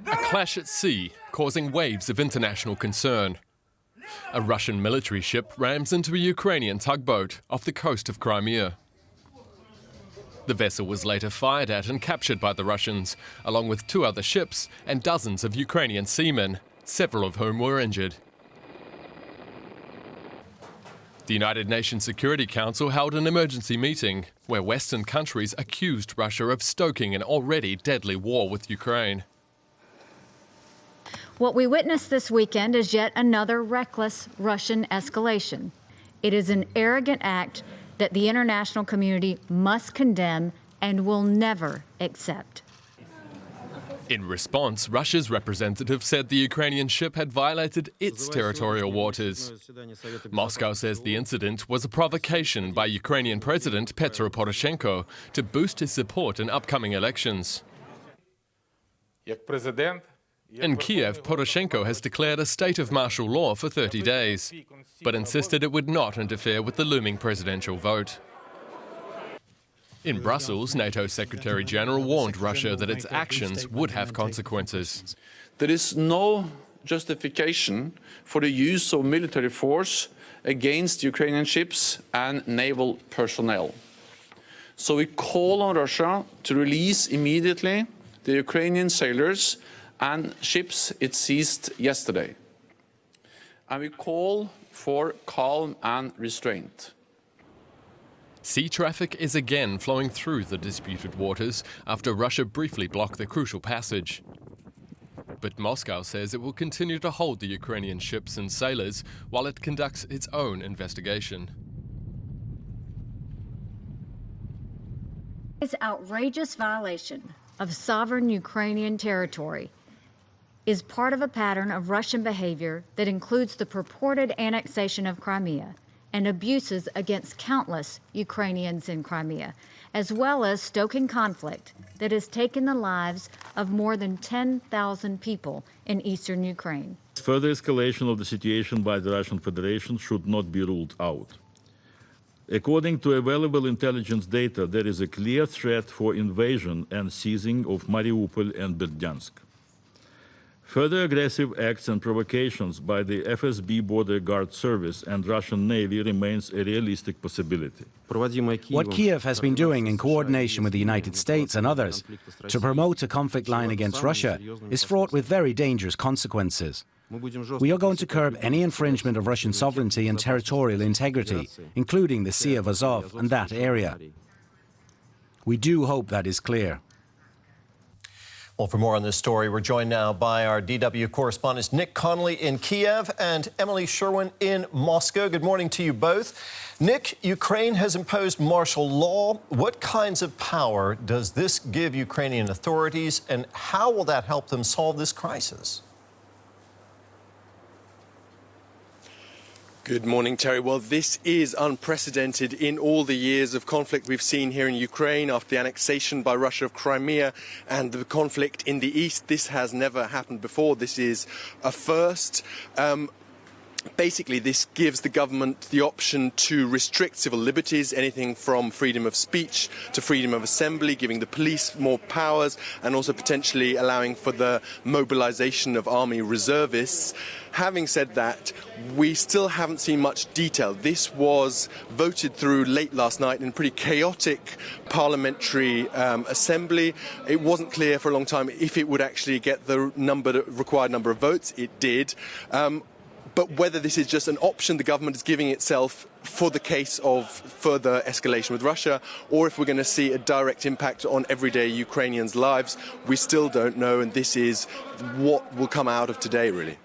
A clash at sea, causing waves of international concern. A Russian military ship rams into a Ukrainian tugboat off the coast of Crimea. The vessel was later fired at and captured by the Russians, along with 2 other ships and dozens of Ukrainian seamen, several of whom were injured. The United Nations Security Council held an emergency meeting where Western countries accused Russia of stoking an already deadly war with Ukraine. What we witnessed this weekend is yet another reckless Russian escalation. It is an arrogant act that the international community must condemn and will never accept. In response, Russia's representative said the Ukrainian ship had violated its territorial waters. Moscow says the incident was a provocation by Ukrainian President Petro Poroshenko to boost his support in upcoming elections. In Kiev, Poroshenko has declared a state of martial law for 30 days, but insisted it would not interfere with the looming presidential vote. In Brussels, NATO Secretary-General warned Russia that its actions would have consequences. There is no justification for the use of military force against Ukrainian ships and naval personnel. So we call on Russia to release immediately the Ukrainian sailors and ships it seized yesterday. And we call for calm and restraint. Sea traffic is again flowing through the disputed waters after Russia briefly blocked the crucial passage. But Moscow says it will continue to hold the Ukrainian ships and sailors while it conducts its own investigation. This outrageous violation of sovereign Ukrainian territory is part of a pattern of Russian behavior that includes the purported annexation of Crimea and abuses against countless Ukrainians in Crimea, as well as stoking conflict that has taken the lives of more than 10,000 people in eastern Ukraine. Further escalation of the situation by the Russian Federation should not be ruled out. According to available intelligence data, there is a clear threat for invasion and seizing of Mariupol and Berdyansk. Further aggressive acts and provocations by the FSB Border Guard Service and Russian Navy remains a realistic possibility. What Kiev has been doing in coordination with the United States and others to promote a conflict line against Russia is fraught with very dangerous consequences. We are going to curb any infringement of Russian sovereignty and territorial integrity, including the Sea of Azov and that area. We do hope that is clear. Well, for more on this story, we're joined now by our DW correspondents Nick Connolly in Kiev and Emily Sherwin in Moscow. Good morning to you both. Nick, Ukraine has imposed martial law. What kinds of power does this give Ukrainian authorities, and how will that help them solve this crisis? Good morning, Terry. Well, this is unprecedented in all the years of conflict we've seen here in Ukraine after the annexation by Russia of Crimea and the conflict in the east. This has never happened before. This is a first. Basically, this gives the government the option to restrict civil liberties, anything from freedom of speech to freedom of assembly, giving the police more powers and also potentially allowing for the mobilization of army reservists. Having said that, we still haven't seen much detail. This was voted through late last night in a pretty chaotic parliamentary assembly. It wasn't clear for a long time if it would actually get the required number of votes. It did. But whether this is just an option the government is giving itself for the case of further escalation with Russia, or if we're going to see a direct impact on everyday Ukrainians' lives, we still don't know, and this is what will come out of today, really.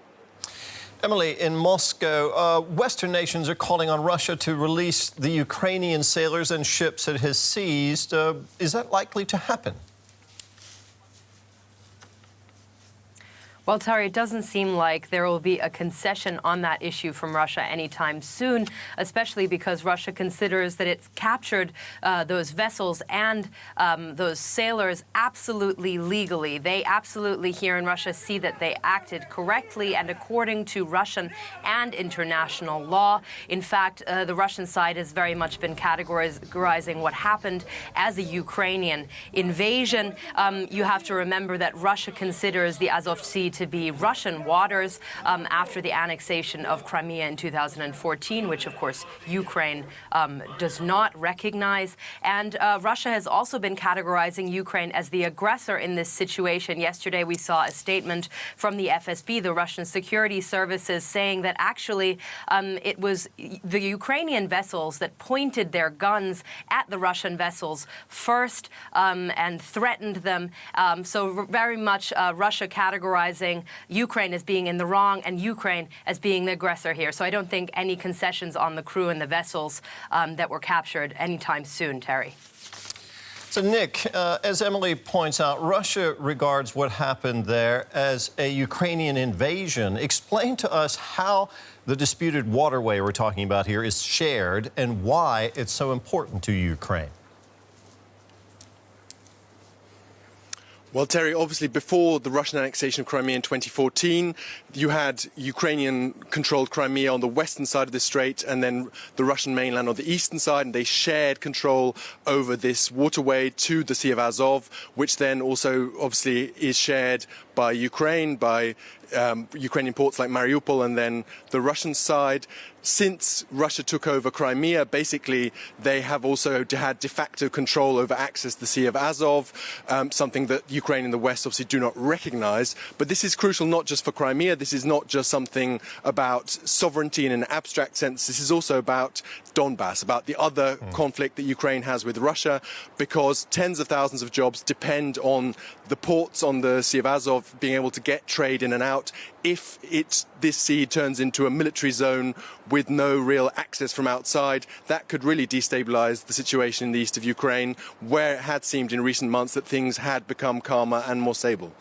Emily, in Moscow, Western nations are calling on Russia to release the Ukrainian sailors and ships it has seized. Is that likely to happen? Well, Terry, it doesn't seem like there will be a concession on that issue from Russia anytime soon, especially because Russia considers that it's captured those vessels and those sailors absolutely legally. They absolutely here in Russia see that they acted correctly and according to Russian and international law. In fact, the Russian side has very much been categorizing what happened as a Ukrainian invasion. You have to remember that Russia considers the Azov Sea to be Russian waters after the annexation of Crimea in 2014, which, of course, Ukraine does not recognize. And Russia has also been categorizing Ukraine as the aggressor in this situation. Yesterday, we saw a statement from the FSB, the Russian security services, saying that actually it was the Ukrainian vessels that pointed their guns at the Russian vessels first and threatened them. So very much Russia categorizing Ukraine as being in the wrong and Ukraine as being the aggressor here. So I don't think any concessions on the crew and the vessels that were captured anytime soon, Terry. So, Nick, as Emily points out, Russia regards what happened there as a Ukrainian invasion. Explain to us how the disputed waterway we're talking about here is shared and why it's so important to Ukraine. Well, Terry, obviously before the Russian annexation of Crimea in 2014, you had Ukrainian-controlled Crimea on the western side of the strait and then the Russian mainland on the eastern side, and they shared control over this waterway to the Sea of Azov, which then also obviously is shared by Ukraine, by Ukrainian ports like Mariupol, and then the Russian side. Since Russia took over Crimea, basically, they have also had de facto control over access to the Sea of Azov, something that Ukraine and the West obviously do not recognize. But this is crucial not just for Crimea. This is not just something about sovereignty in an abstract sense. This is also about Donbass, about the other conflict that Ukraine has with Russia, because tens of thousands of jobs depend on the ports on the Sea of Azov being able to get trade in and out. If this sea turns into a military zone with no real access from outside, that could really destabilize the situation in the east of Ukraine, where it had seemed in recent months that things had become calmer and more stable.